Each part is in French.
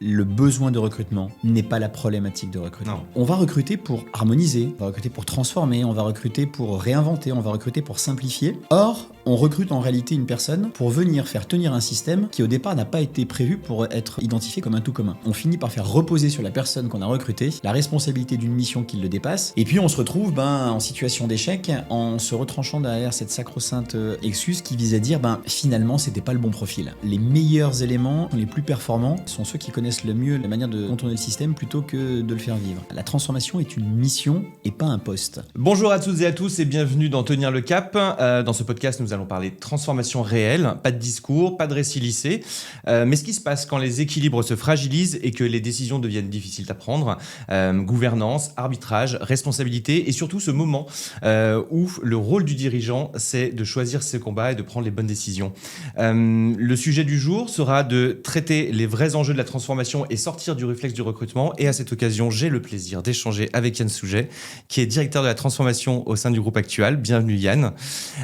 le besoin de recrutement n'est pas la problématique de recrutement. Non. On va recruter pour harmoniser, on va recruter pour transformer, on va recruter pour réinventer, on va recruter pour simplifier. Or, on recrute en réalité une personne pour venir faire tenir un système qui au départ n'a pas été prévu pour être identifié comme un tout commun. On finit par faire reposer sur la personne qu'on a recrutée la responsabilité d'une mission qui le dépasse, et puis on se retrouve en situation d'échec en se retranchant derrière cette sacro-sainte excuse qui vise à dire finalement c'était pas le bon profil. Les meilleurs éléments, les plus performants, sont ceux qui connaissent le mieux la manière de contourner le système plutôt que de le faire vivre. La transformation est une mission et pas un poste. Bonjour à toutes et à tous et bienvenue dans Tenir le Cap. Dans ce podcast, nous allons parler de transformation réelle, pas de discours, pas de récit lissé, mais ce qui se passe quand les équilibres se fragilisent et que les décisions deviennent difficiles à prendre. Gouvernance, arbitrage, responsabilité et surtout ce moment où le rôle du dirigeant, c'est de choisir ses combats et de prendre les bonnes décisions. Le sujet du jour sera de traiter les vrais enjeux de la transformation et sortir du réflexe du recrutement. Et à cette occasion, j'ai le plaisir d'échanger avec Yann Souget, qui est directeur de la transformation au sein du groupe Actual. Bienvenue Yann.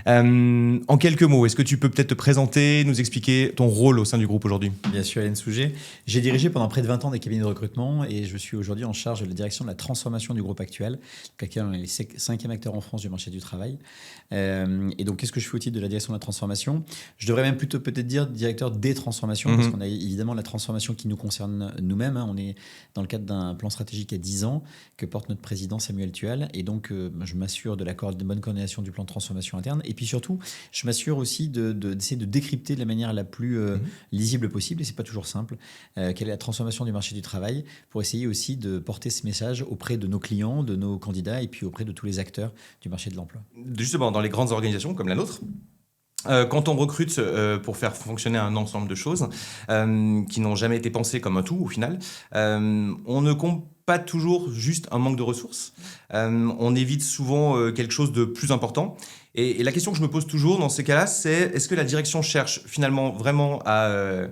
En quelques mots, est-ce que tu peux peut-être te présenter, nous expliquer ton rôle au sein du groupe aujourd'hui ? Bien sûr, Yann Souget. J'ai dirigé pendant près de 20 ans des cabinets de recrutement et je suis aujourd'hui en charge de la direction de la transformation du groupe Actual, qui est le 5e acteur en France du marché du travail. Et donc, qu'est-ce que je fais au titre de la direction de la transformation ? Je devrais même plutôt peut-être dire directeur des transformations, parce qu'on a évidemment la transformation qui nous concerne nous-mêmes. On est dans le cadre d'un plan stratégique à 10 ans que porte notre président Samuel Tual. Et donc, je m'assure de bonne coordination du plan de transformation interne. Et puis surtout, je m'assure aussi d'essayer de décrypter de la manière la plus lisible possible, et c'est pas toujours simple, quelle est la transformation du marché du travail, pour essayer aussi de porter ce message auprès de nos clients, de nos candidats, et puis auprès de tous les acteurs du marché de l'emploi. Justement, dans les grandes organisations comme la nôtre, quand on recrute pour faire fonctionner un ensemble de choses qui n'ont jamais été pensées comme un tout au final, on ne compte pas toujours juste un manque de ressources. On évite souvent quelque chose de plus important. Et la question que je me pose toujours dans ces cas-là, c'est est-ce que la direction cherche finalement vraiment à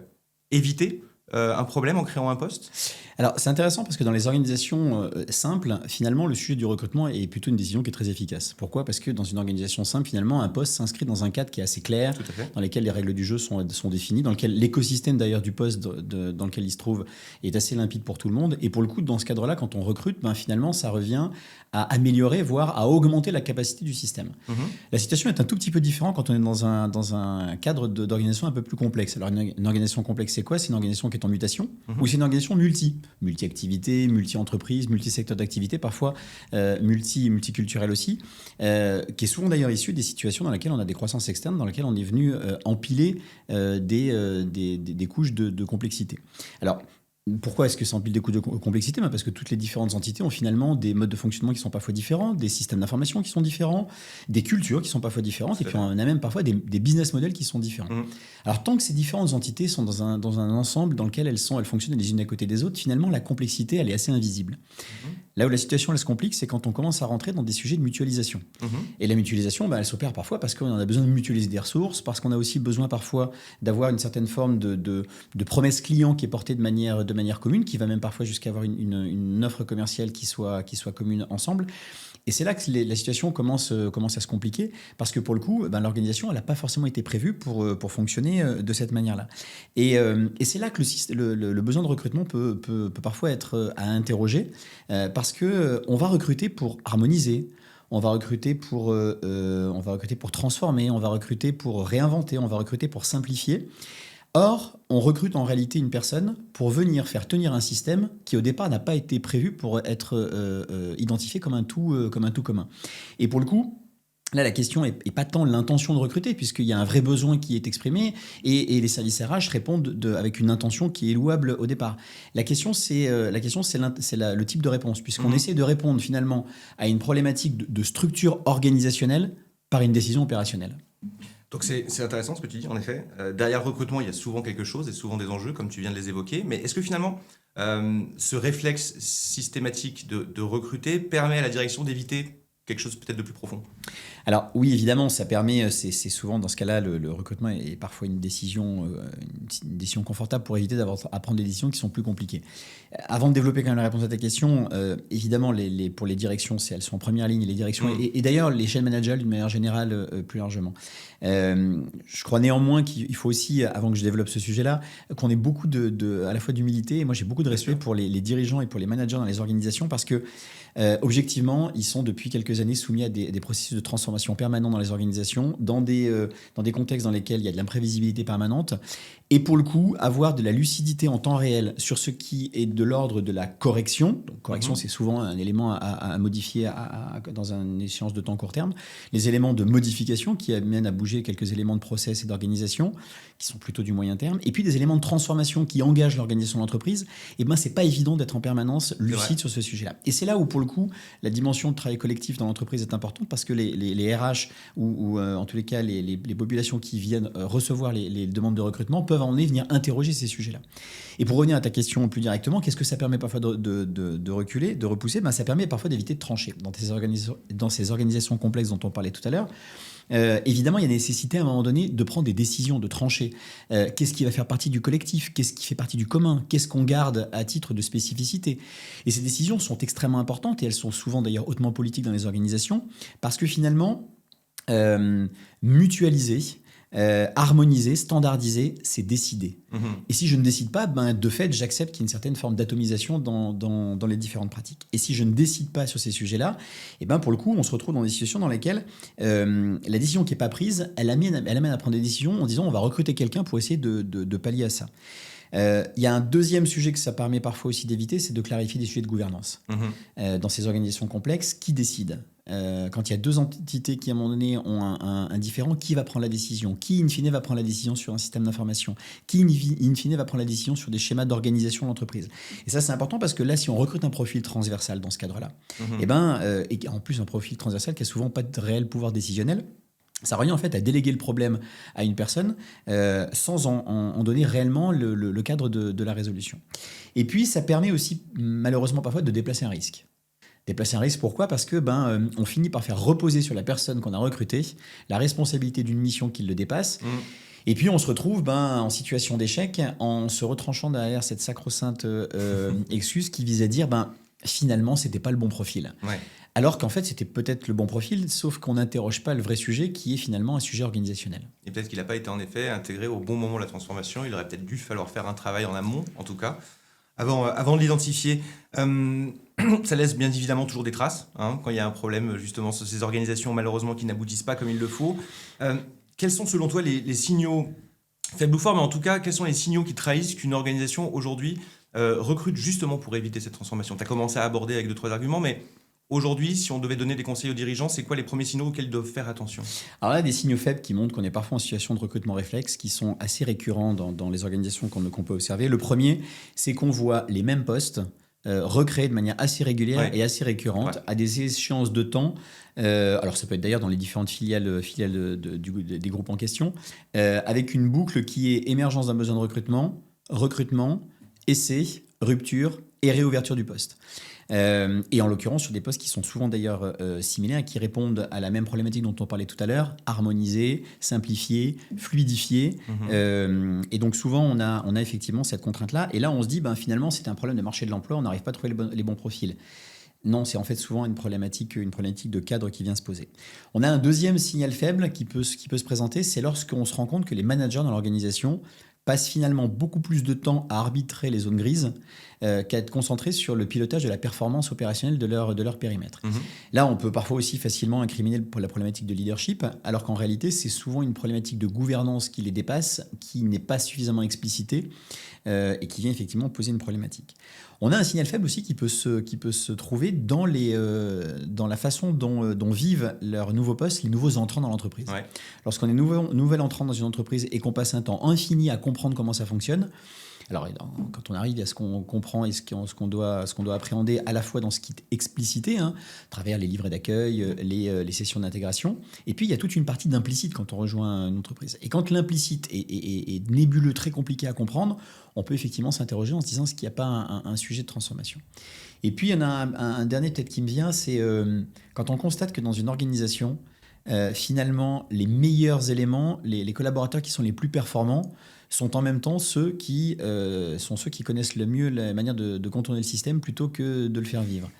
éviter un problème en créant un poste ? Alors, c'est intéressant parce que dans les organisations simples, finalement, le sujet du recrutement est plutôt une décision qui est très efficace. Pourquoi ? Parce que dans une organisation simple, finalement, un poste s'inscrit dans un cadre qui est assez clair, dans lequel les règles du jeu sont définies, dans lequel l'écosystème d'ailleurs du poste dans lequel il se trouve est assez limpide pour tout le monde. Et pour le coup, dans ce cadre-là, quand on recrute, finalement, ça revient à améliorer, voire à augmenter la capacité du système. La situation est un tout petit peu différente quand on est dans un cadre d'organisation un peu plus complexe. Alors, une organisation complexe, c'est quoi ? C'est une organisation qui est en mutation ou c'est une organisation multi-activités, multi-entreprises, multi-secteurs d'activité, parfois multiculturelle aussi, qui est souvent d'ailleurs issue des situations dans lesquelles on a des croissances externes, dans lesquelles on est venu empiler des couches de complexité. Alors, pourquoi est-ce que ça empile des couches de complexité ? Parce que toutes les différentes entités ont finalement des modes de fonctionnement qui sont parfois différents, des systèmes d'information qui sont différents, des cultures qui sont parfois différentes, et puis on a même parfois des business models qui sont différents. Alors tant que ces différentes entités sont dans un ensemble dans lequel elles fonctionnent les unes à côté des autres, finalement la complexité elle est assez invisible. Là où la situation elle se complique, c'est quand on commence à rentrer dans des sujets de mutualisation. Et la mutualisation, elle s'opère parfois parce qu'on a besoin de mutualiser des ressources, parce qu'on a aussi besoin parfois d'avoir une certaine forme de promesse client qui est portée de manière commune, qui va même parfois jusqu'à avoir une offre commerciale qui soit commune ensemble. Et c'est là que la situation commence à se compliquer, parce que pour le coup, l'organisation, elle n'a pas forcément été prévue pour fonctionner de cette manière-là. Et c'est là que le besoin de recrutement peut parfois être à interroger, parce que on va recruter pour harmoniser, on va recruter pour transformer, on va recruter pour réinventer, on va recruter pour simplifier. Or, on recrute en réalité une personne pour venir faire tenir un système qui au départ n'a pas été prévu pour être identifié comme un tout commun. Et pour le coup, là, la question est pas tant l'intention de recruter, puisqu'il y a un vrai besoin qui est exprimé et les services RH répondent avec une intention qui est louable au départ. La question, c'est le type de réponse, puisqu'on essaie de répondre finalement à une problématique de structure organisationnelle par une décision opérationnelle. Donc c'est intéressant ce que tu dis, en effet. Derrière le recrutement, il y a souvent quelque chose et souvent des enjeux, comme tu viens de les évoquer. Mais est-ce que finalement, ce réflexe systématique de recruter permet à la direction d'éviter quelque chose peut-être de plus profond ? Alors oui, évidemment, ça permet, c'est souvent dans ce cas-là, le recrutement est parfois une décision confortable pour éviter à prendre des décisions qui sont plus compliquées. Avant de développer quand même la réponse à ta question, évidemment, pour les directions, elles sont en première ligne, les directions, et d'ailleurs les chaînes managériales d'une manière générale plus largement. Je crois néanmoins qu'il faut aussi, avant que je développe ce sujet-là, qu'on ait beaucoup à la fois d'humilité, et moi j'ai beaucoup de respect pour les dirigeants et pour les managers dans les organisations, parce que objectivement, ils sont depuis quelques années soumis à des processus de transformation permanents dans les organisations, dans des contextes dans lesquels il y a de l'imprévisibilité permanente. Et pour le coup, avoir de la lucidité en temps réel sur ce qui est de l'ordre de la correction. Donc, correction, c'est souvent un élément à modifier dans une échéance de temps court terme. Les éléments de modification qui amènent à bouger quelques éléments de process et d'organisation, qui sont plutôt du moyen terme. Et puis des éléments de transformation qui engagent l'organisation de l'entreprise. Et ben, c'est pas évident d'être en permanence lucide sur ce sujet-là. Et c'est là où, pour le coup, la dimension de travail collectif dans l'entreprise est importante, parce que les RH ou en tous les cas les populations qui viennent recevoir les demandes de recrutement peuvent venir interroger ces sujets-là. Et pour revenir à ta question plus directement, qu'est-ce que ça permet parfois de reculer, de repousser? Ben, ça permet parfois d'éviter de trancher. Dans ces organisations complexes dont on parlait tout à l'heure, évidemment, il y a nécessité à un moment donné de prendre des décisions, de trancher. Qu'est-ce qui va faire partie du collectif? Qu'est-ce qui fait partie du commun? Qu'est-ce qu'on garde à titre de spécificité? Et ces décisions sont extrêmement importantes, et elles sont souvent d'ailleurs hautement politiques dans les organisations, parce que finalement, mutualiser, harmoniser, standardiser, c'est décider. Et si je ne décide pas, de fait, j'accepte qu'il y ait une certaine forme d'atomisation dans les différentes pratiques. Et si je ne décide pas sur ces sujets-là, pour le coup, on se retrouve dans des situations dans lesquelles la décision qui n'est pas prise, elle amène à prendre des décisions en disant on va recruter quelqu'un pour essayer de pallier à ça. Il y a un deuxième sujet que ça permet parfois aussi d'éviter, c'est de clarifier des sujets de gouvernance. Dans ces organisations complexes, qui décide? Quand il y a deux entités qui, à un moment donné, ont un différent, qui va prendre la décision? Qui, in fine, va prendre la décision sur un système d'information? Qui, in fine, va prendre la décision sur des schémas d'organisation de l'entreprise? Et ça, c'est important, parce que là, si on recrute un profil transversal dans ce cadre-là, et en plus un profil transversal qui n'a souvent pas de réel pouvoir décisionnel, ça revient en fait à déléguer le problème à une personne sans en donner réellement le cadre de la résolution. Et puis, ça permet aussi, malheureusement parfois, de déplacer un risque. Déplacer un risque, pourquoi? Parce que on finit par faire reposer sur la personne qu'on a recrutée la responsabilité d'une mission qui le dépasse. Et puis on se retrouve en situation d'échec en se retranchant derrière cette sacro-sainte excuse qui vise à dire finalement c'était pas le bon profil. Ouais. Alors qu'en fait c'était peut-être le bon profil, sauf qu'on n'interroge pas le vrai sujet qui est finalement un sujet organisationnel. Et peut-être qu'il n'a pas été en effet intégré au bon moment de la transformation. Il aurait peut-être dû falloir faire un travail en amont, en tout cas, avant de l'identifier. Ça laisse bien évidemment toujours des traces, quand il y a un problème justement sur ces organisations malheureusement qui n'aboutissent pas comme il le faut. Quels sont selon toi les signaux, faibles ou forts, mais en tout cas, quels sont les signaux qui trahissent qu'une organisation aujourd'hui recrute justement pour éviter cette transformation? Tu as commencé à aborder avec 2-3 arguments, mais aujourd'hui, si on devait donner des conseils aux dirigeants, c'est quoi les premiers signaux auxquels ils doivent faire attention? Alors là, des signaux faibles qui montrent qu'on est parfois en situation de recrutement réflexe, qui sont assez récurrents dans les organisations qu'on peut observer. Le premier, c'est qu'on voit les mêmes postes recréés de manière assez régulière et assez récurrente à des échéances de temps. Alors ça peut être d'ailleurs dans les différentes filiales des groupes en question, avec une boucle qui est émergence d'un besoin de recrutement, essai, rupture et réouverture du poste. Et en l'occurrence sur des postes qui sont souvent d'ailleurs similaires et qui répondent à la même problématique dont on parlait tout à l'heure, harmoniser, simplifier, fluidifier. Et donc souvent on a effectivement cette contrainte-là. Et là on se dit finalement c'est un problème de marché de l'emploi, on n'arrive pas à trouver les bons profils. Non, c'est en fait souvent une problématique de cadre qui vient se poser. On a un deuxième signal faible qui peut se présenter, c'est lorsqu'on se rend compte que les managers dans l'organisation passent finalement beaucoup plus de temps à arbitrer les zones grises qu'à être concentrés sur le pilotage de la performance opérationnelle de leur périmètre. Là, on peut parfois aussi facilement incriminer la problématique de leadership, alors qu'en réalité, c'est souvent une problématique de gouvernance qui les dépasse, qui n'est pas suffisamment explicitée et qui vient effectivement poser une problématique. On a un signal faible aussi qui peut se trouver dans la façon dont vivent leurs nouveaux postes, les nouveaux entrants dans l'entreprise. Ouais. Lorsqu'on est nouvel entrant dans une entreprise et qu'on passe un temps infini à comprendre comment ça fonctionne, alors quand on arrive à ce qu'on comprend et ce qu'on doit appréhender à la fois dans ce qui est explicité, à travers les livrets d'accueil, les sessions d'intégration, et puis il y a toute une partie d'implicite quand on rejoint une entreprise. Et quand l'implicite est nébuleux, très compliqué à comprendre, on peut effectivement s'interroger en se disant est-ce qu'il n'y a pas un sujet de transformation. Et puis il y en a un dernier peut-être qui me vient, c'est quand on constate que dans une organisation, finalement, les meilleurs éléments, les collaborateurs qui sont les plus performants, sont en même temps ceux qui connaissent le mieux la manière de contourner le système plutôt que de le faire vivre.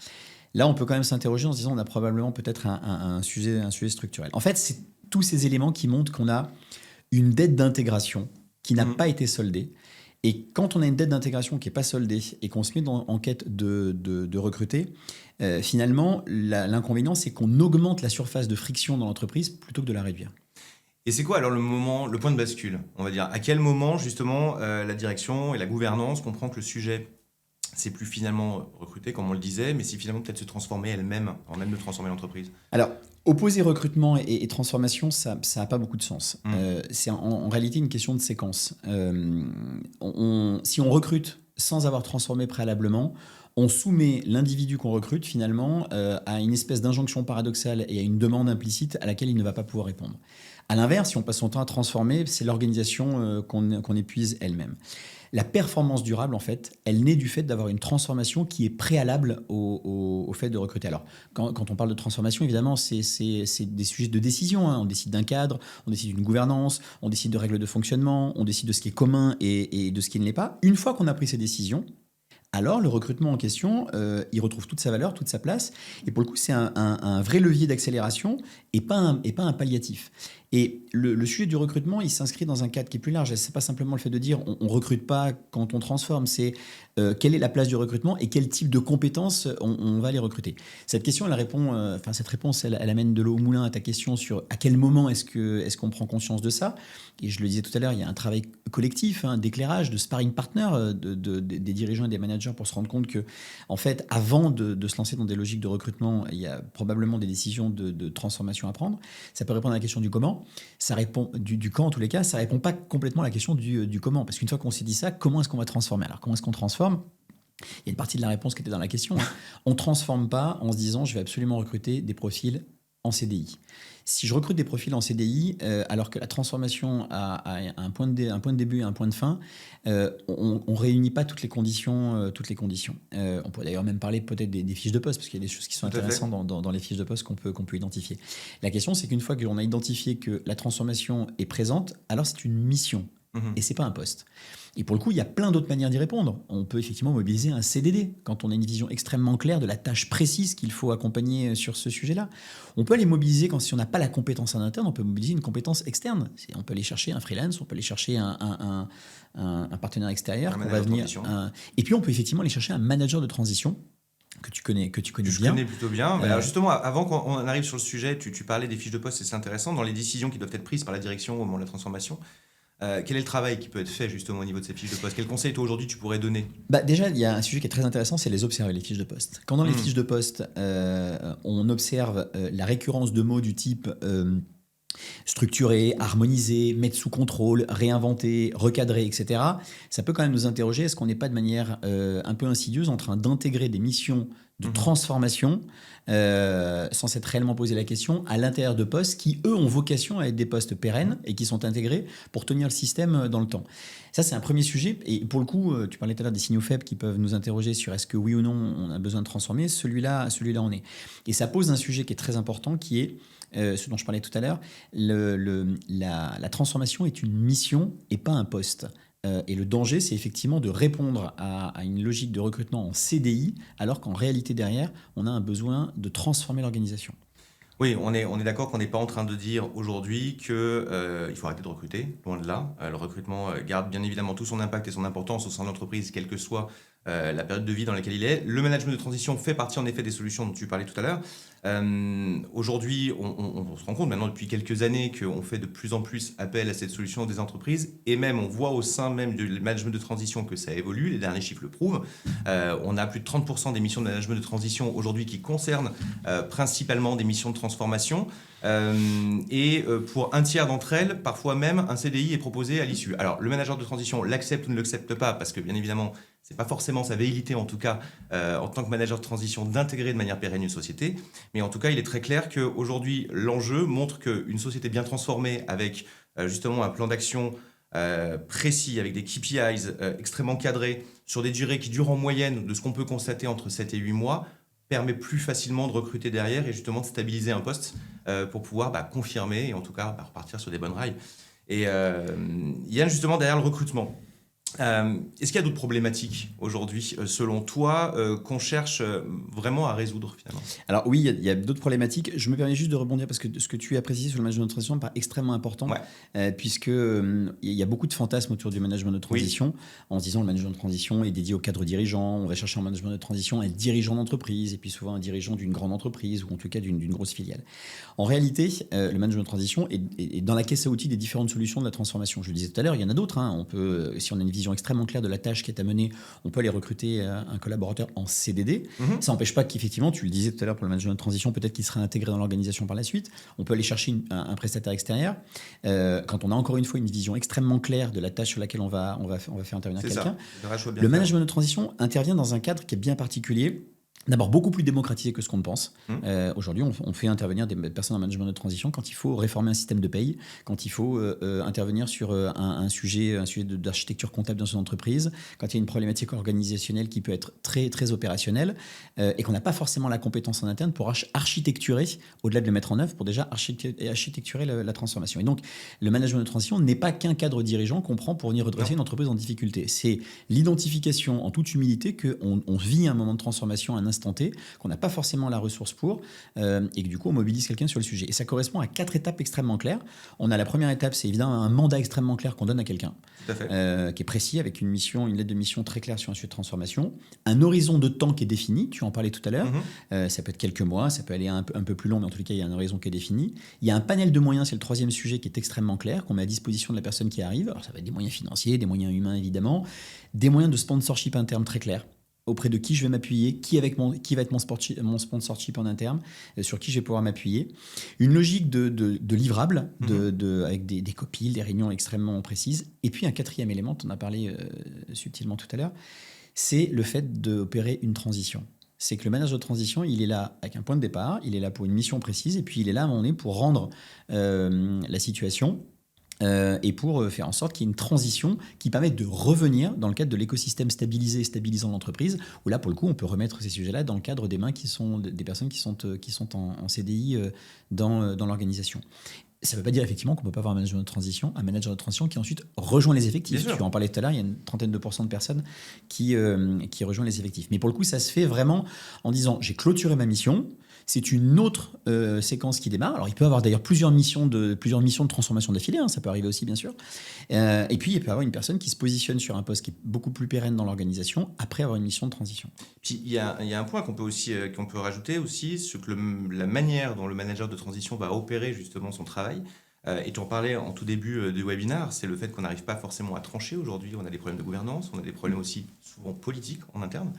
Là, on peut quand même s'interroger en se disant on a probablement peut-être un sujet structurel. En fait, c'est tous ces éléments qui montrent qu'on a une dette d'intégration qui n'a pas été soldée. Et quand on a une dette d'intégration qui n'est pas soldée et qu'on se met en quête de recruter, finalement, l'inconvénient, c'est qu'on augmente la surface de friction dans l'entreprise plutôt que de la réduire. Et c'est quoi alors le point de bascule, on va dire? À quel moment, justement, la direction et la gouvernance comprend que le sujet, c'est plus finalement recruter, comme on le disait, mais c'est finalement peut-être se transformer elle-même, en même de transformer l'entreprise? Alors, opposer recrutement et transformation, ça n'a pas beaucoup de sens. C'est en réalité une question de séquence. Si on recrute sans avoir transformé préalablement, on soumet l'individu qu'on recrute finalement à une espèce d'injonction paradoxale et à une demande implicite à laquelle il ne va pas pouvoir répondre. À l'inverse, si on passe son temps à transformer, c'est l'organisation qu'on épuise elle-même. La performance durable, en fait, elle naît du fait d'avoir une transformation qui est préalable au fait de recruter. Alors, quand on parle de transformation, évidemment, c'est des sujets de décision. On décide d'un cadre, on décide d'une gouvernance, on décide de règles de fonctionnement, on décide de ce qui est commun et de ce qui ne l'est pas. Une fois qu'on a pris ces décisions, alors le recrutement en question, il retrouve toute sa valeur, toute sa place. Et pour le coup, c'est un vrai levier d'accélération et pas un palliatif. Et le sujet du recrutement, il s'inscrit dans un cadre qui est plus large. Ce n'est pas simplement le fait de dire on ne recrute pas quand on transforme, c'est quelle est la place du recrutement et quel type de compétences on va les recruter. Cette question, cette réponse, elle amène de l'eau au moulin à ta question sur à quel moment est-ce qu'on prend conscience de ça. Et je le disais tout à l'heure, il y a un travail collectif, d'éclairage, de sparring partner des dirigeants et des managers pour se rendre compte que, en fait, avant de se lancer dans des logiques de recrutement, il y a probablement des décisions de transformation à prendre. Ça peut répondre à la question du comment. Ça répond du quand en tous les cas, ça répond pas complètement à la question du comment. Parce qu'une fois qu'on s'est dit ça, comment est-ce qu'on va transformer? Alors comment est-ce qu'on transforme? Il y a une partie de la réponse qui était dans la question. On ne transforme pas en se disant je vais absolument recruter des profils en CDI. Si je recrute des profils en CDI, alors que la transformation a un point de début et un point de fin, on ne réunit pas toutes les conditions. On pourrait d'ailleurs même parler peut-être des fiches de poste, parce qu'il y a des choses qui sont intéressantes dans les fiches de poste qu'on peut identifier. La question, c'est qu'une fois qu'on a identifié que la transformation est présente, alors c'est une mission. Et c'est pas un poste. Et pour le coup, il y a plein d'autres manières d'y répondre. On peut effectivement mobiliser un CDD quand on a une vision extrêmement claire de la tâche précise qu'il faut accompagner sur ce sujet-là. On peut les mobiliser si on n'a pas la compétence en interne, on peut mobiliser une compétence externe. On peut aller chercher un freelance, on peut aller chercher un partenaire extérieur. Et puis on peut effectivement aller chercher un manager de transition que tu connais bien. Je connais plutôt bien. Alors justement, avant qu'on arrive sur le sujet, tu parlais des fiches de poste et c'est intéressant. Dans les décisions qui doivent être prises par la direction au moment de la transformation, quel est le travail qui peut être fait justement au niveau de ces fiches de poste? Quels conseils, toi, aujourd'hui, tu pourrais donner? Déjà, il y a un sujet qui est très intéressant, c'est les observer, les fiches de poste. Quand dans les fiches de poste, on observe la récurrence de mots du type structurer, harmoniser, mettre sous contrôle, réinventer, recadrer, etc., ça peut quand même nous interroger, est-ce qu'on n'est pas de manière un peu insidieuse en train d'intégrer des missions de transformation sans s'être réellement posé la question à l'intérieur de postes qui, eux, ont vocation à être des postes pérennes et qui sont intégrés pour tenir le système dans le temps. Ça, c'est un premier sujet. Et pour le coup, tu parlais tout à l'heure des signaux faibles qui peuvent nous interroger sur est-ce que oui ou non on a besoin de transformer. Celui-là on est. Et ça pose un sujet qui est très important qui est ce dont je parlais tout à l'heure. La transformation est une mission et pas un poste. Et le danger, c'est effectivement de répondre à une logique de recrutement en CDI, alors qu'en réalité, derrière, on a un besoin de transformer l'organisation. Oui, on est d'accord qu'on n'est pas en train de dire aujourd'hui qu'il faut arrêter de recruter, loin de là. Le recrutement garde bien évidemment tout son impact et son importance au sein de l'entreprise, quelle que soit la période de vie dans laquelle il est. Le management de transition fait partie en effet des solutions dont tu parlais tout à l'heure. Aujourd'hui, on se rend compte maintenant depuis quelques années qu'on fait de plus en plus appel à cette solution des entreprises et même on voit au sein même du management de transition que ça évolue, les derniers chiffres le prouvent. On a plus de 30% des missions de management de transition aujourd'hui qui concernent principalement des missions de transformation et pour un tiers d'entre elles, parfois même un CDI est proposé à l'issue. Alors le manager de transition l'accepte ou ne l'accepte pas parce que bien évidemment c'est pas forcément sa velléité en tout cas en tant que manager de transition d'intégrer de manière pérenne une société, mais en tout cas il est très clair qu'aujourd'hui l'enjeu montre qu'une société bien transformée avec justement un plan d'action précis avec des KPIs extrêmement cadrés sur des durées qui durent en moyenne de ce qu'on peut constater entre 7 et 8 mois permet plus facilement de recruter derrière et justement de stabiliser un poste pour pouvoir confirmer et en tout cas repartir sur des bonnes rails. Et il y a justement derrière le recrutement. Est-ce qu'il y a d'autres problématiques aujourd'hui, selon toi, qu'on cherche vraiment à résoudre finalement ? Alors oui, il y a d'autres problématiques. Je me permets juste de rebondir parce que ce que tu as précisé sur le management de transition me paraît extrêmement important, puisque il y a beaucoup de fantasmes autour du management de transition, en se disant le management de transition est dédié au cadre dirigeant, on va chercher un management de transition un dirigeant d'entreprise, et puis souvent un dirigeant d'une grande entreprise, ou en tout cas d'une grosse filiale. En réalité, le management de transition est dans la caisse à outils des différentes solutions de la transformation. Je le disais tout à l'heure, il y en a d'autres. On peut, si on a une vision extrêmement claire de la tâche qui est à mener, on peut aller recruter un collaborateur en CDD. Ça n'empêche pas qu'effectivement, tu le disais tout à l'heure pour le management de transition, peut-être qu'il serait intégré dans l'organisation par la suite. On peut aller chercher un prestataire extérieur. Quand on a encore une fois une vision extrêmement claire de la tâche sur laquelle on va faire intervenir quelqu'un. Le management de transition intervient dans un cadre qui est bien particulier. D'abord, beaucoup plus démocratisé que ce qu'on ne pense. Aujourd'hui, on fait intervenir des personnes en management de transition quand il faut réformer un système de paye, quand il faut intervenir sur un sujet d'architecture comptable dans une entreprise, quand il y a une problématique organisationnelle qui peut être très, très opérationnelle et qu'on n'a pas forcément la compétence en interne pour architecturer, au-delà de le mettre en œuvre, pour déjà architecturer la transformation. Et donc, le management de transition n'est pas qu'un cadre dirigeant qu'on prend pour venir redresser une entreprise en difficulté. C'est l'identification en toute humilité qu'on vit un moment de transformation, un instant T, qu'on n'a pas forcément la ressource pour, et que du coup on mobilise quelqu'un sur le sujet. Et ça correspond à 4 étapes extrêmement claires. On a la première étape, c'est évidemment un mandat extrêmement clair qu'on donne à quelqu'un, qui est précis, avec une lettre de mission très claire sur un sujet de transformation, un horizon de temps qui est défini, tu en parlais tout à l'heure, ça peut être quelques mois, ça peut aller un peu plus long, mais en tous les cas il y a un horizon qui est défini. Il y a un panel de moyens, c'est le troisième sujet qui est extrêmement clair, qu'on met à disposition de la personne qui arrive. Alors ça va être des moyens financiers, des moyens humains évidemment, des moyens de sponsorship interne très clairs, auprès de qui je vais m'appuyer, qui va être mon sponsorship en interne, sur qui je vais pouvoir m'appuyer. Une logique de livrable, avec des copies, des réunions extrêmement précises. Et puis un quatrième élément, tu en as parlé subtilement tout à l'heure, c'est le fait d'opérer une transition. C'est que le manager de transition, il est là avec un point de départ, il est là pour une mission précise, et puis il est là à un moment donné pour rendre la situation et pour faire en sorte qu'il y ait une transition qui permette de revenir dans le cadre de l'écosystème stabilisé et stabilisant de l'entreprise, où là, pour le coup, on peut remettre ces sujets-là dans le cadre des mains des personnes qui sont en CDI dans l'organisation. Ça ne veut pas dire effectivement qu'on ne peut pas avoir un manager de transition qui ensuite rejoint les effectifs. Tu en parlais tout à l'heure, il y a une trentaine de % de personnes qui rejoignent les effectifs. Mais pour le coup, ça se fait vraiment en disant, j'ai clôturé ma mission, c'est une autre séquence qui démarre. Alors, il peut y avoir d'ailleurs plusieurs missions de transformation d'affilée, ça peut arriver aussi, bien sûr. Et puis, il peut y avoir une personne qui se positionne sur un poste qui est beaucoup plus pérenne dans l'organisation après avoir une mission de transition. Puis, il y a un point qu'on peut rajouter aussi, c'est que la manière dont le manager de transition va opérer justement son travail. Et tu en parlais en tout début du webinaire, c'est le fait qu'on n'arrive pas forcément à trancher aujourd'hui. On a des problèmes de gouvernance, on a des problèmes aussi souvent politiques en interne.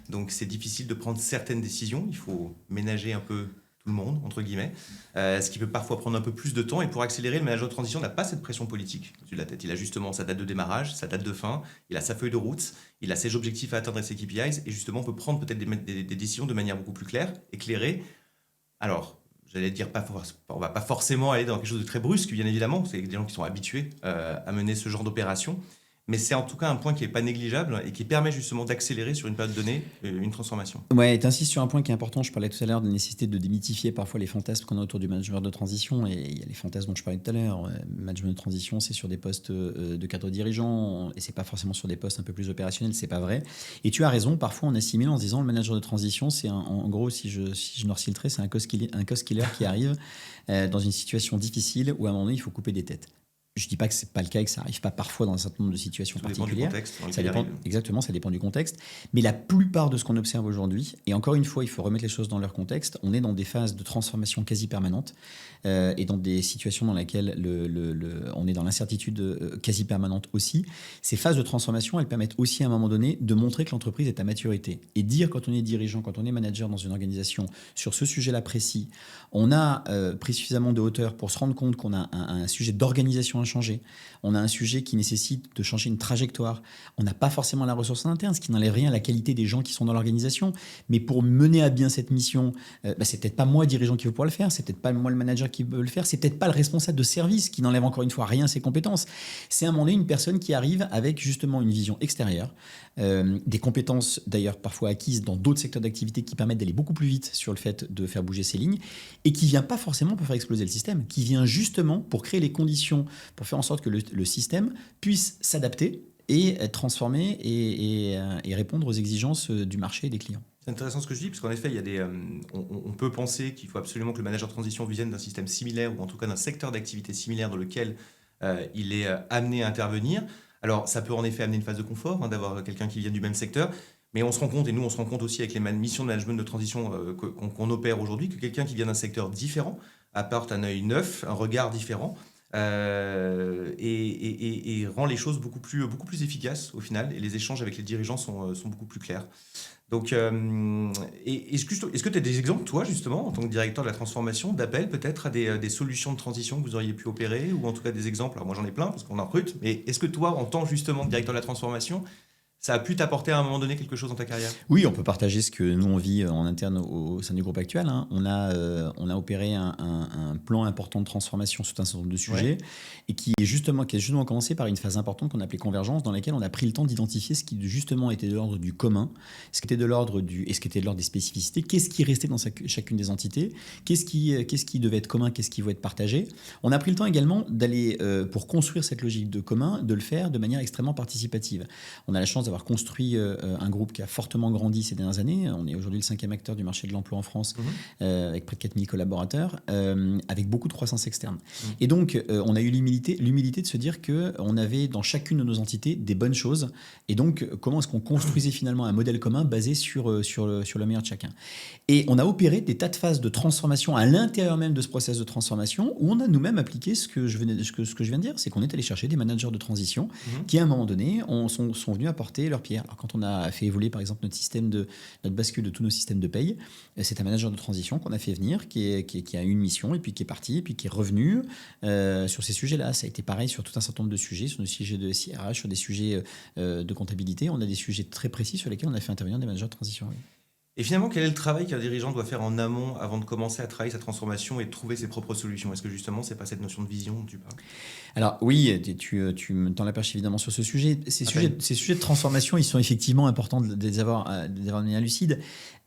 Donc c'est difficile de prendre certaines décisions. Il faut ménager un peu tout le monde, entre guillemets, ce qui peut parfois prendre un peu plus de temps. Et pour accélérer, le manager de transition n'a pas cette pression politique au-dessus de la tête. Il a justement sa date de démarrage, sa date de fin, il a sa feuille de route, il a ses objectifs à atteindre et ses KPIs. Et justement, on peut prendre peut-être des décisions de manière beaucoup plus claire, éclairée. Alors, j'allais dire, on ne va pas forcément aller dans quelque chose de très brusque, bien évidemment. C'est des gens qui sont habitués à mener ce genre d'opération. Mais c'est en tout cas un point qui n'est pas négligeable et qui permet justement d'accélérer sur une période donnée une transformation. Ouais, tu insistes sur un point qui est important. Je parlais tout à l'heure de la nécessité de démythifier parfois les fantasmes qu'on a autour du management de transition. Et il y a les fantasmes dont je parlais tout à l'heure. Le management de transition, c'est sur des postes de cadre dirigeant et c'est pas forcément sur des postes un peu plus opérationnels. C'est pas vrai. Et tu as raison. Parfois, on assimile en se disant le manager de transition, c'est en gros, si je me reciltrais, c'est un cost killer qui arrive dans une situation difficile où à un moment donné, il faut couper des têtes. Je ne dis pas que ce n'est pas le cas et que ça n'arrive pas parfois dans un certain nombre de situations particulières. Exactement, ça dépend du contexte. Mais la plupart de ce qu'on observe aujourd'hui, et encore une fois, il faut remettre les choses dans leur contexte, on est dans des phases de transformation quasi permanente et dans des situations dans lesquelles on est dans l'incertitude quasi permanente aussi. Ces phases de transformation, elles permettent aussi à un moment donné de montrer que l'entreprise est à maturité. Et dire quand on est dirigeant, quand on est manager dans une organisation, sur ce sujet-là précis, on a pris suffisamment de hauteur pour se rendre compte qu'on a un sujet d'organisation à changer. On a un sujet qui nécessite de changer une trajectoire. On n'a pas forcément la ressource en interne, ce qui n'enlève rien à la qualité des gens qui sont dans l'organisation. Mais pour mener à bien cette mission, c'est peut-être pas moi, dirigeant, qui veut pouvoir le faire. C'est peut-être pas moi, le manager, qui veut le faire. C'est peut-être pas le responsable de service qui n'enlève encore une fois rien à ses compétences. C'est à un moment donné une personne qui arrive avec justement une vision extérieure, des compétences d'ailleurs parfois acquises dans d'autres secteurs d'activité qui permettent d'aller beaucoup plus vite sur le fait de faire bouger ces lignes, et qui vient pas forcément pour faire exploser le système, qui vient justement pour créer les conditions, pour faire en sorte que le système puisse s'adapter et être transformé et répondre aux exigences du marché et des clients. C'est intéressant ce que je dis, parce qu'en effet, il y a on peut penser qu'il faut absolument que le manager de transition vienne d'un système similaire, ou en tout cas d'un secteur d'activité similaire dans lequel il est amené à intervenir. Alors, ça peut en effet amener une phase de confort, d'avoir quelqu'un qui vient du même secteur, mais on se rend compte, et nous on se rend compte aussi avec les missions de management de transition qu'on opère aujourd'hui, que quelqu'un qui vient d'un secteur différent apporte un œil neuf, un regard différent, et rend les choses beaucoup plus efficaces au final, et les échanges avec les dirigeants sont beaucoup plus clairs. Donc, est-ce que tu as des exemples, toi, justement, en tant que directeur de la transformation, d'appel peut-être à des solutions de transition que vous auriez pu opérer, ou en tout cas des exemples? Alors moi j'en ai plein, parce qu'on en recrute, mais est-ce que toi, en tant justement que directeur de la transformation, ça a pu t'apporter à un moment donné quelque chose dans ta carrière? Oui, on peut partager ce que nous on vit en interne au sein du groupe actuel. On a opéré un plan important de transformation sur un certain nombre de sujets, et qui a justement commencé par une phase importante qu'on appelait convergence, dans laquelle on a pris le temps d'identifier ce qui justement était de l'ordre du commun, ce qui était de l'ordre et ce qui était de l'ordre des spécificités, qu'est-ce qui restait dans chacune des entités, qu'est-ce qui devait être commun, qu'est-ce qui devait être partagé. On a pris le temps également d'aller, pour construire cette logique de commun, de le faire de manière extrêmement participative. On a la chance d'avoir construit un groupe qui a fortement grandi ces dernières années. On est aujourd'hui le 5e acteur du marché de l'emploi en France, avec près de 4000 collaborateurs, avec beaucoup de croissance externe. Et donc, on a eu l'humilité de se dire qu'on avait dans chacune de nos entités des bonnes choses. Et donc, comment est-ce qu'on construisait finalement un modèle commun basé sur le meilleur de chacun. Et on a opéré des tas de phases de transformation à l'intérieur même de ce process de transformation, où on a nous-mêmes appliqué ce que je viens de dire, c'est qu'on est allé chercher des managers de transition qui, à un moment donné, sont venus apporter leur pierre. Alors, quand on a fait évoluer, par exemple, notre bascule de tous nos systèmes de paye, c'est un manager de transition qu'on a fait venir, qui a eu une mission, et puis qui est parti, et puis qui est revenu sur ces sujets-là. Ça a été pareil sur tout un certain nombre de sujets, sur des sujets de SIRH, sur des sujets de comptabilité. On a des sujets très précis sur lesquels on a fait intervenir des managers de transition. Oui. Et finalement, quel est le travail qu'un dirigeant doit faire en amont avant de commencer à travailler sa transformation et de trouver ses propres solutions? Est-ce que justement, c'est pas cette notion de vision dont tu parles? Alors oui, tu me tends la perche évidemment sur ce sujet. Ces sujets de transformation, ils sont effectivement importants de les avoir de manière lucide.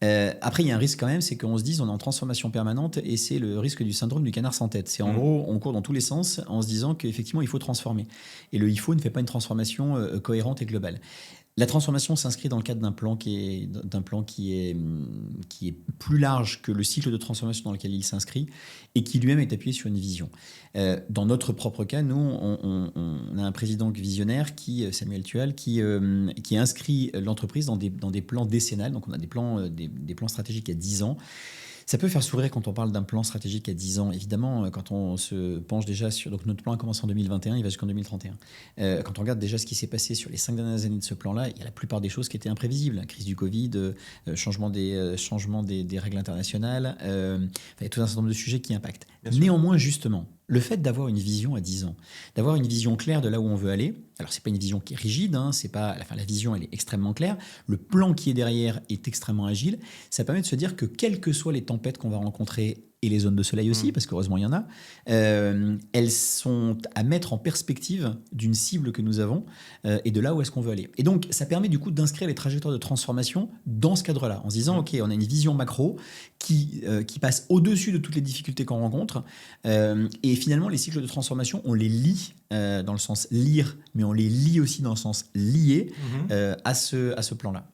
Après, il y a un risque quand même, c'est qu'on se dise on est en transformation permanente, et c'est le risque du syndrome du canard sans tête. C'est en gros, on court dans tous les sens en se disant qu'effectivement, il faut transformer. Et le il faut ne fait pas une transformation cohérente et globale. La transformation s'inscrit dans le cadre d'un plan qui est plus large que le cycle de transformation dans lequel il s'inscrit, et qui lui-même est appuyé sur une vision. Dans notre propre cas, nous, on a un président visionnaire, Samuel Tual, qui inscrit l'entreprise dans des plans décennales. Donc on a des plans stratégiques à 10 ans. Ça peut faire sourire quand on parle d'un plan stratégique à 10 ans. Évidemment, quand on se penche déjà sur... Donc notre plan a commencé en 2021, il va jusqu'en 2031. Quand on regarde déjà ce qui s'est passé sur les 5 dernières années de ce plan-là, il y a la plupart des choses qui étaient imprévisibles. La crise du Covid, changement des règles internationales, il y a tout un certain nombre de sujets qui impactent. Néanmoins, justement, le fait d'avoir une vision à 10 ans, d'avoir une vision claire de là où on veut aller, alors c'est pas une vision qui est rigide, la vision elle est extrêmement claire, le plan qui est derrière est extrêmement agile, ça permet de se dire que quelles que soient les tempêtes qu'on va rencontrer, et les zones de soleil aussi, parce qu'heureusement il y en a, elles sont à mettre en perspective d'une cible que nous avons et de là où est-ce qu'on veut aller. Et donc ça permet du coup d'inscrire les trajectoires de transformation dans ce cadre-là, en se disant ok, on a une vision macro qui passe au-dessus de toutes les difficultés qu'on rencontre, et finalement les cycles de transformation, on les lie dans le sens lire, mais on les lie aussi dans le sens lié à ce plan-là.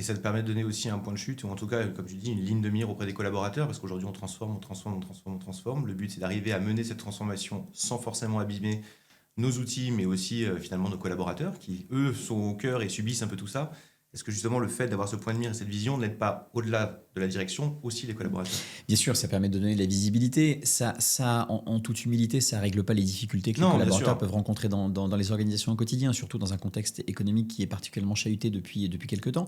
Et ça te permet de donner aussi un point de chute, ou en tout cas, comme tu dis, une ligne de mire auprès des collaborateurs, parce qu'aujourd'hui, on transforme. Le but, c'est d'arriver à mener cette transformation sans forcément abîmer nos outils, mais aussi finalement nos collaborateurs, qui, eux, sont au cœur et subissent un peu tout ça. Est-ce que justement le fait d'avoir ce point de mire et cette vision n'aide pas, au-delà de la direction, aussi les collaborateurs? Bien sûr, ça permet de donner de la visibilité. Ça en toute humilité, ça ne règle pas les difficultés que les collaborateurs peuvent rencontrer dans les organisations au quotidien, surtout dans un contexte économique qui est particulièrement chahuté depuis quelques temps.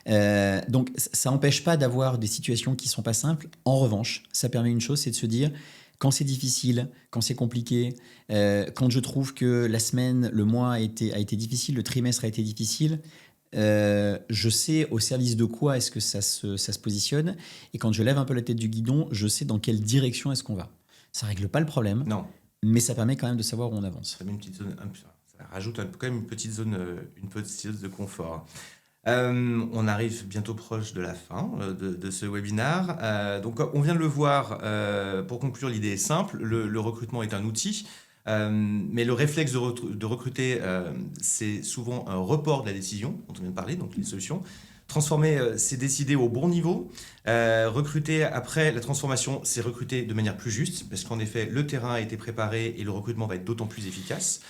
Donc ça n'empêche pas d'avoir des situations qui ne sont pas simples. En revanche, ça permet une chose, c'est de se dire Quand c'est difficile, quand c'est compliqué, quand je trouve que la semaine, le mois a été difficile, le trimestre a été difficile, je sais au service de quoi est-ce que ça se positionne. Et quand je lève un peu la tête du guidon, je sais dans quelle direction est-ce qu'on va. Ça ne règle pas le problème, Non. mais ça permet quand même de savoir où on avance. Ça met une petite zone, ça rajoute quand même une petite zone de confort. On arrive bientôt proche de la fin de ce webinaire. Donc, on vient de le voir. Pour conclure, l'idée est simple. Le recrutement est un outil. Mais le réflexe de recruter, c'est souvent un report de la décision dont on vient de parler, donc les solutions. Transformer, c'est décider au bon niveau. Recruter après la transformation, c'est recruter de manière plus juste, parce qu'en effet, le terrain a été préparé et le recrutement va être d'autant plus efficace.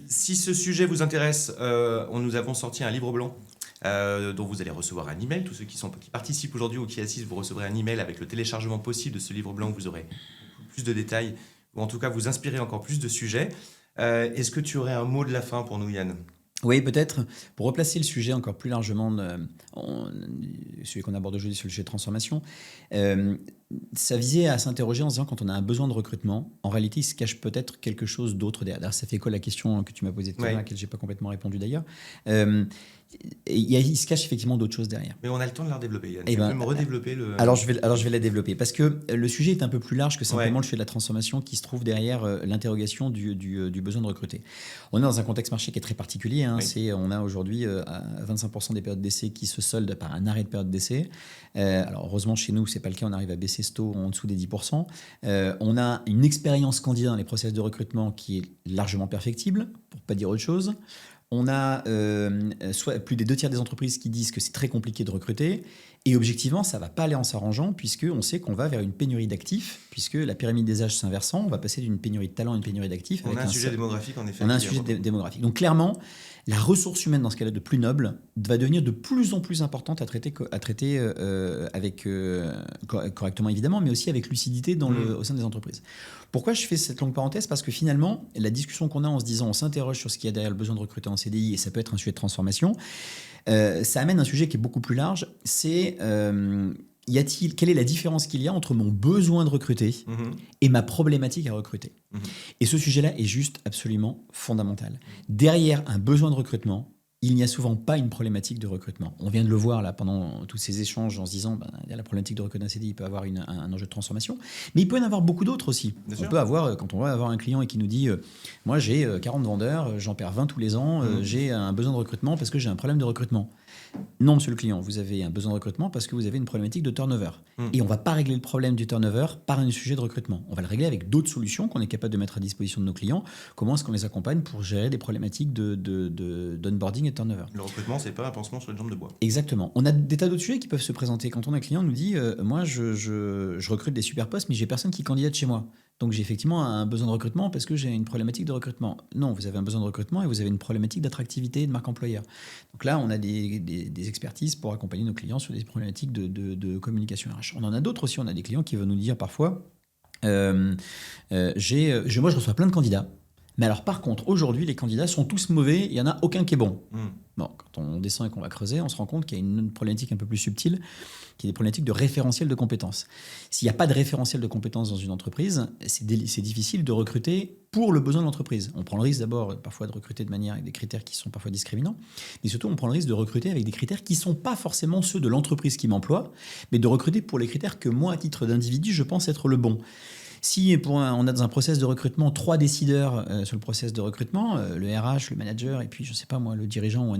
Si ce sujet vous intéresse, nous avons sorti un livre blanc dont vous allez recevoir un email. Tous ceux qui participent aujourd'hui ou qui assistent, vous recevrez un email avec le téléchargement possible de ce livre blanc. Vous aurez plus de détails, ou en tout cas vous inspirer encore plus de sujets. Est-ce que tu aurais un mot de la fin pour nous, Yann ? Oui, peut-être. Pour replacer le sujet encore plus largement, celui qu'on aborde aujourd'hui sur le sujet de transformation, ça visait à s'interroger en se disant, quand on a un besoin de recrutement, en réalité, il se cache peut-être quelque chose d'autre derrière. Ça fait écho à la question que tu m'as posée tout à l'heure, à laquelle je n'ai pas complètement répondu d'ailleurs. Il se cache effectivement d'autres choses derrière. Mais on a le temps de la redévelopper, Yann. Tu peux me redévelopper le... Alors je vais la développer, parce que le sujet est un peu plus large que simplement le sujet de la transformation qui se trouve derrière l'interrogation du besoin de recruter. On est dans un contexte marché qui est très particulier. On a aujourd'hui 25% des périodes d'essai qui se soldent par un arrêt de période d'essai. Alors heureusement, chez nous, ce n'est pas le cas. On arrive à baisser ce taux en dessous des 10%. On a une expérience candidat dans les process de recrutement qui est largement perfectible, pour ne pas dire autre chose. On a soit plus des 2/3 des entreprises qui disent que c'est très compliqué de recruter. Et objectivement, ça ne va pas aller en s'arrangeant, puisqu'on sait qu'on va vers une pénurie d'actifs, puisque la pyramide des âges s'inversant, on va passer d'une pénurie de talent à une pénurie d'actifs. On a un sujet démographique, en effet. On a un sujet démographique. Donc clairement, la ressource humaine, dans ce cas-là de plus noble, va devenir de plus en plus importante à traiter avec correctement, évidemment, mais aussi avec lucidité au sein des entreprises. Pourquoi je fais cette longue parenthèse ? Parce que finalement, la discussion qu'on a en se disant, on s'interroge sur ce qu'il y a derrière le besoin de recruter en CDI, et ça peut être un sujet de transformation, ça amène un sujet qui est beaucoup plus large. C'est quelle est la différence qu'il y a entre mon besoin de recruter et ma problématique à recruter ? Et ce sujet-là est juste absolument fondamental. Derrière un besoin de recrutement, il n'y a souvent pas une problématique de recrutement. On vient de le voir là pendant tous ces échanges en se disant la problématique de recrutement CDI, il peut avoir un enjeu de transformation, mais il peut y en avoir beaucoup d'autres aussi. On peut avoir, quand on va avoir un client et qui nous dit moi j'ai 40 vendeurs, j'en perds 20 tous les ans, j'ai un besoin de recrutement parce que j'ai un problème de recrutement. Non, monsieur le client, vous avez un besoin de recrutement parce que vous avez une problématique de turnover. Et on ne va pas régler le problème du turnover par un sujet de recrutement. On va le régler avec d'autres solutions qu'on est capable de mettre à disposition de nos clients. Comment est-ce qu'on les accompagne pour gérer des problématiques d'onboarding et de turnover ? Le recrutement, ce n'est pas un pansement sur une jambe de bois. Exactement. On a des tas d'autres sujets qui peuvent se présenter. Quand on a un client nous dit moi, je recrute des super postes, mais j'ai personne qui candidate chez moi. Donc j'ai effectivement un besoin de recrutement parce que j'ai une problématique de recrutement. Non, vous avez un besoin de recrutement et vous avez une problématique d'attractivité et de marque employeur. Donc là, on a des expertises pour accompagner nos clients sur des problématiques de communication RH. On en a d'autres aussi. On a des clients qui veulent nous dire parfois moi, je reçois plein de candidats. Mais alors, par contre, aujourd'hui, les candidats sont tous mauvais, il n'y en a aucun qui est bon. Bon, quand on descend et qu'on va creuser, on se rend compte qu'il y a une problématique un peu plus subtile, qui est des problématiques de référentiel de compétences. S'il n'y a pas de référentiel de compétences dans une entreprise, c'est difficile de recruter pour le besoin de l'entreprise. On prend le risque d'abord, parfois, de recruter de manière avec des critères qui sont parfois discriminants, mais surtout, on prend le risque de recruter avec des critères qui ne sont pas forcément ceux de l'entreprise qui m'emploie, mais de recruter pour les critères que moi, à titre d'individu, je pense être le bon. Si on a dans un process de recrutement 3 décideurs sur le process de recrutement, le RH, le manager et puis, je ne sais pas moi, le dirigeant ou un